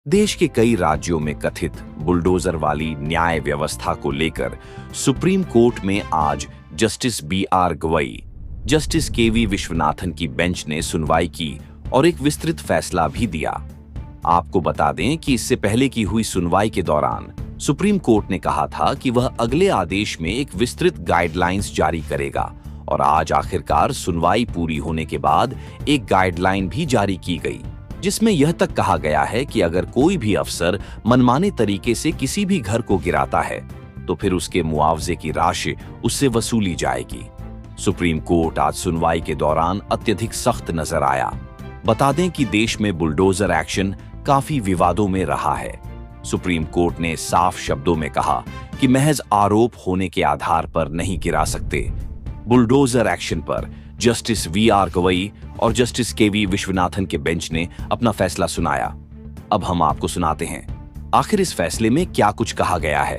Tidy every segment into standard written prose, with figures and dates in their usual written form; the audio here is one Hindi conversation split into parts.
देश के कई राज्यों में कथित बुलडोजर वाली न्याय व्यवस्था को लेकर सुप्रीम कोर्ट में आज justice B R. Gavai, justice K V. Viswanathan की बेंच ने सुनवाई की और एक विस्तृत फैसला भी दिया। आपको बता दें कि इससे पहले की हुई सुनवाई के दौरान सुप्रीम कोर्ट ने कहा था कि वह अगले आदेश में एक विस्तृत गाइडलाइंस जारी करेगा और आज आखिरकार सुनवाई पूरी होने के बाद एक गाइडलाइन भी जारी की गई, जिसमें यह तक कहा गया है कि अगर कोई भी अफसर मनमाने तरीके से किसी भी घर को गिराता है तो फिर उसके मुआवजे की राशि उससे वसूली जाएगी। सुप्रीम कोर्ट आज सुनवाई के दौरान अत्यधिक सख्त नजर आया। बता दें कि देश में बुलडोजर एक्शन काफी विवादों में रहा है। सुप्रीम कोर्ट ने साफ शब्दों में कहा कि महज आरोप होने के आधार पर नहीं गिरा सकते। बुलडोजर एक्शन पर जस्टिस वी.आर. गवई और जस्टिस के.वी. विश्वनाथन के बेंच ने अपना फैसला सुनाया। अब हम आपको सुनाते हैं आखिर इस फैसले में क्या कुछ कहा गया है।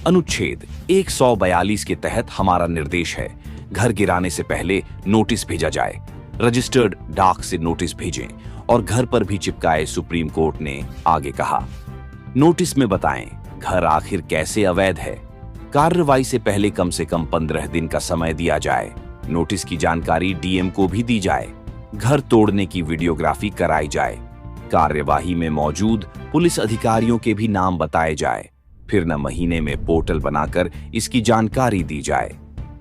अनुच्छेद 142 के तहत हमारा निर्देश है, घर गिराने से पहले नोटिस भेजा जाए, रजिस्टर्ड डाक से नोटिस भेजें और घर पर भी चिपकाए। सुप्रीम कोर्ट ने आगे कहा, नोटिस में बताएं घर आखिर कैसे अवैध है। कार्रवाई से पहले कम से कम 15 दिन का समय दिया जाए। नोटिस की जानकारी डीएम को भी दी जाए। घर तोड़ने की वीडियोग्राफी कराई जाए। कार्यवाही में मौजूद पुलिस अधिकारियों के भी नाम बताए जाए। फिर न महीने में पोर्टल बनाकर इसकी जानकारी दी जाए।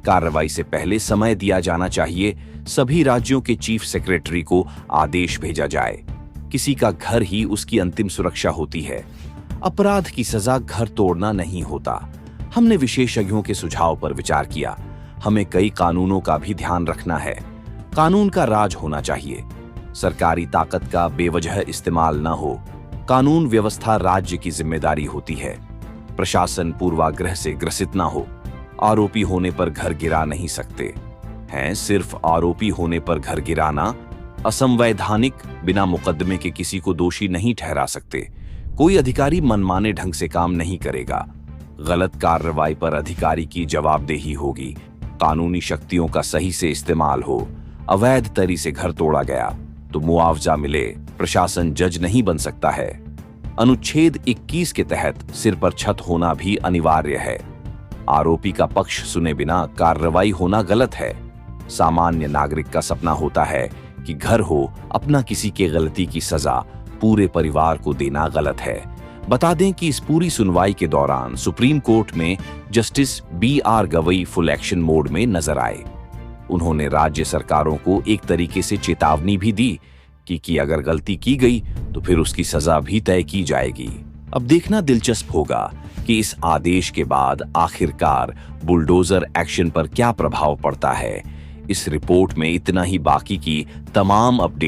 कार्रवाई से पहले समय दिया जाना चाहिए। सभी राज्यों के चीफ सेक्रेटरी को आदेश भेजा जाए। किसी का घर ही उसकी अंतिम सुरक्षा होती है। अपराध की सजा घर तोड़ना नहीं होता। हमने विशेषज्ञों के सुझाव पर विचार किया। हमें कई कानूनों का भी ध्यान रखना है। कानून का राज होना चाहिए। सरकारी ताकत का बेवजह इस्तेमाल न हो। कानून व्यवस्था राज्य की जिम्मेदारी होती है। प्रशासन पूर्वाग्रह से ग्रसित न हो। आरोपी होने पर घर गिरा नहीं सकते हैं। सिर्फ आरोपी होने पर घर गिराना असंवैधानिक, बिना मुकदमे के किसी को दोषी नहीं ठहरा सकते। कोई अधिकारी मनमाने ढंग से काम नहीं करेगा। गलत कार्रवाई पर अधिकारी की जवाबदेही होगी। कानूनी शक्तियों का सही से इस्तेमाल हो। अवैध तरी से घर तोड़ा गया तो मुआवजा मिले। प्रशासन जज नहीं बन सकता है। अनुच्छेद 21 के तहत सिर पर छत होना भी अनिवार्य है। आरोपी का पक्ष सुने बिना कार्रवाई होना गलत है। सामान्य नागरिक का सपना होता है कि घर हो। अपना किसी के गलती की सजा पूरे परिवार को देना गलत है। बता दें कि इस पूरी सुनवाई के दौरान सुप्रीम कोर्ट में justice B R. Gavai full action mode में नजर आए। उन्होंने राज्य सरकारों को एक तरीके से चेतावनी भी दी कि अगर गलती की गई तो फिर उसकी सजा भी तय की जाएगी। अब देखना दिलचस्प होगा कि इस आदेश के बाद आखिरकार बुलडोजर एक्शन पर क्या प्रभाव पड़ता है। इस रिपोर्ट में इतना ही, बाकी की तमाम अपडेट